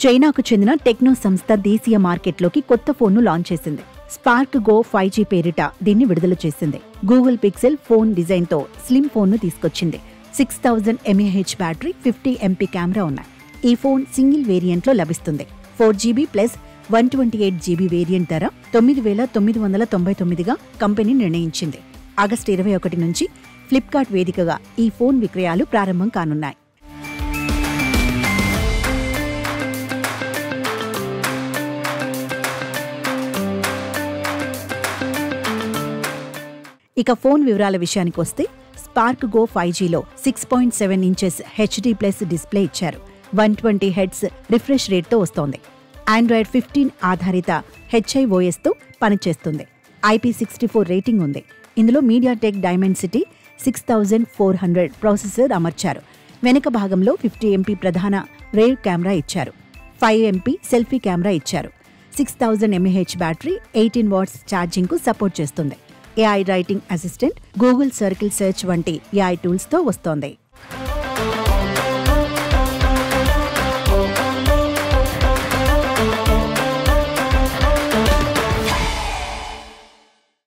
చైనాకు చెందిన టెక్నో సంస్థ దేశీయ మార్కెట్లోకి కొత్త ఫోన్ను లాంచ్ చేసింది. స్పార్క్ గో 5G పేరిట దీన్ని విడుదల చేసింది. గూగుల్ పిక్సెల్ ఫోన్ డిజైన్తో స్లిమ్ ఫోన్ను తీసుకొచ్చింది. 6000 mAh బ్యాటరీ, 50 MP కెమెరా ఉన్నాయి. ఈ ఫోన్ సింగిల్ వేరియంట్లో లభిస్తుంది. 4GB ప్లస్ 128GB వేరియంట్ ధర 9999గా కంపెనీ నిర్ణయించింది. ఆగస్టు 21 నుంచి ఫ్లిప్కార్ట్ వేదికగా ఈ ఫోన్ విక్రయాలు ప్రారంభం కానున్నాయి. ఇక ఫోన్ వివరాల విషయానికి వస్తే స్పార్క్ గో 5Gలో 6.7 ఇంచెస్ HD ప్లస్ డిస్ప్లే ఇచ్చారు. 120Hz రిఫ్రెష్ రేట్తో వస్తోంది. ఆండ్రాయిడ్ 15 ఆధారిత HiOSతో పనిచేస్తుంది. IP64 రేటింగ్ ఉంది. ఇందులో మీడియాటెక్ డైమెన్సిటీ 6400 ప్రాసెసర్ అమర్చారు. వెనుక భాగంలో 50 MP ప్రధాన రేర్ కెమెరా ఇచ్చారు. 5 MP సెల్ఫీ కెమెరా ఇచ్చారు. 6000 mAh బ్యాటరీ, 18 వాట్స్ ఛార్జింగ్కు సపోర్ట్ చేస్తుంది. AI writing assistant, Google circle search వంటి AI టూల్స్తో వస్తోంది.